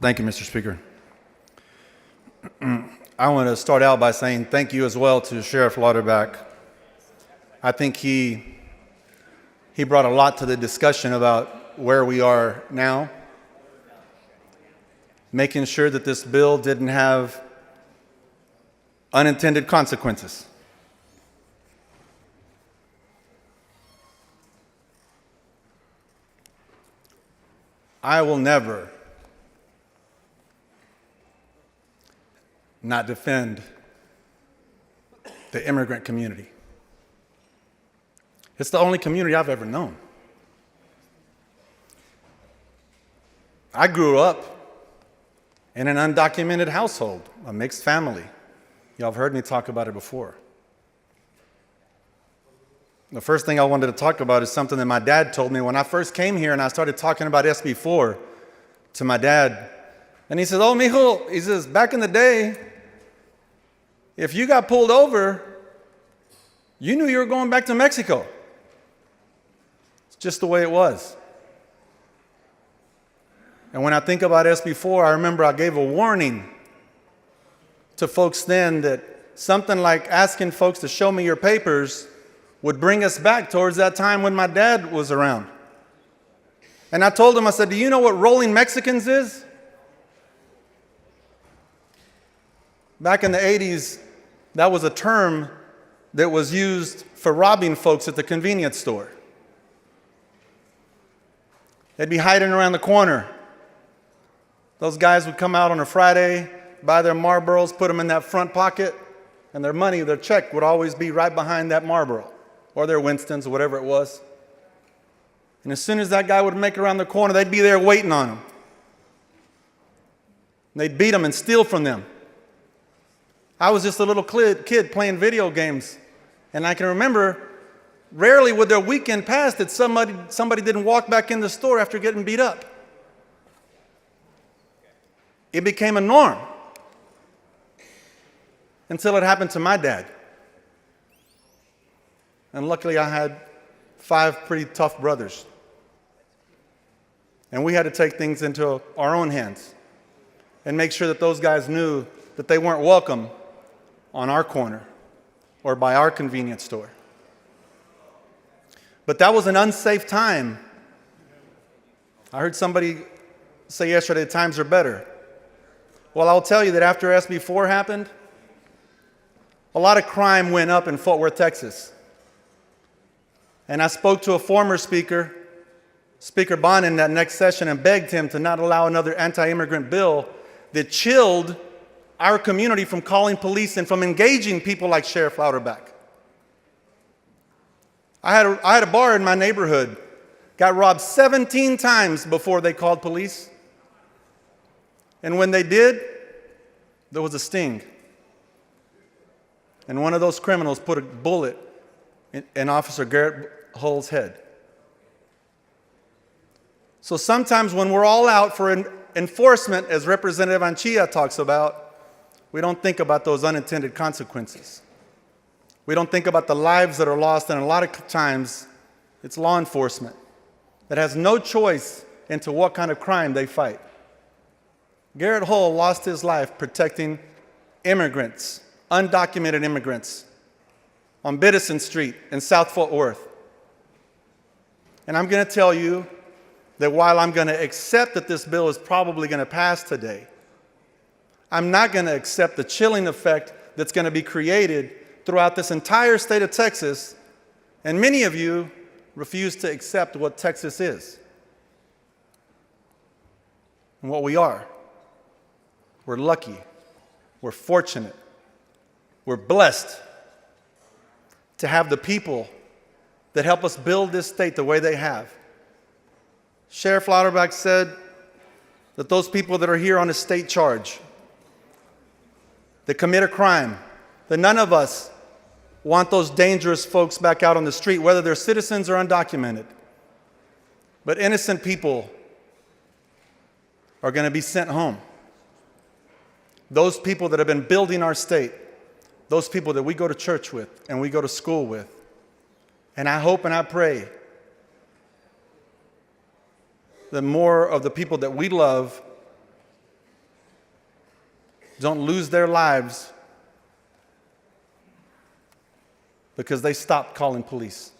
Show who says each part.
Speaker 1: Thank you, Mr. Speaker. I want to start out by saying thank you as well to Sheriff Lauterbach. I think he brought a lot to the discussion about where we are now, making sure that this bill didn't have unintended consequences. I will never not defend the immigrant community. It's the only community I've ever known. I grew up in an undocumented household, a mixed family. Y'all have heard me talk about it before. The first thing I wanted to talk about is something that my dad told me when I first came here and I started talking about SB 4 to my dad. And he says, "Oh, mijo," he says, "back in the day, if you got pulled over, you knew you were going back to Mexico." It's just the way it was. And when I think about SB 4, I remember I gave a warning to folks then that something like asking folks to show me your papers would bring us back towards that time when my dad was around. And I told him, I said, "Do you know what rolling Mexicans is?" Back in the 80s, that was a term that was used for robbing folks at the convenience store. They'd be hiding around the corner. Those guys would come out on a Friday, buy their Marlboros, put them in that front pocket, and their money, their check would always be right behind that Marlboro, or their Winstons, or whatever it was. And as soon as that guy would make around the corner, they'd be there waiting on him. They'd beat them and steal from them. I was just a little kid playing video games, and I can remember rarely would their weekend pass that somebody didn't walk back in the store after getting beat up. It became a norm until it happened to my dad. And luckily I had 5 pretty tough brothers. And we had to take things into our own hands and make sure that those guys knew that they weren't welcome on our corner or by our convenience store. But that was an unsafe time. I heard somebody say yesterday, times are better. Well, I'll tell you that after SB 4 happened, a lot of crime went up in Fort Worth, Texas. And I spoke to a former speaker, Speaker Bond, in that next session and begged him to not allow another anti-immigrant bill that chilled our community from calling police and from engaging people like Sheriff Lauterbach. I had a bar in my neighborhood, got robbed 17 times before they called police. And when they did, there was a sting. And one of those criminals put a bullet in Officer Garrett Hull's head. So sometimes when we're all out for enforcement, as Representative Anchilla talks about, we don't think about those unintended consequences. We don't think about the lives that are lost, and a lot of times it's law enforcement that has no choice into what kind of crime they fight. Garrett Hull lost his life protecting immigrants, undocumented immigrants, on Biddison Street in South Fort Worth. And I'm going to tell you that while I'm going to accept that this bill is probably going to pass today, I'm not going to accept the chilling effect that's going to be created throughout this entire state of Texas, and many of you refuse to accept what Texas is and what we are. We're lucky, we're fortunate, we're blessed to have the people that help us build this state the way they have. Sheriff Lauterbach said that those people that are here on a state charge, that commit a crime, that none of us want those dangerous folks back out on the street, whether they're citizens or undocumented. But innocent people are going to be sent home. Those people that have been building our state, those people that we go to church with and we go to school with. And I hope and I pray that more of the people that we love don't lose their lives because they stopped calling police.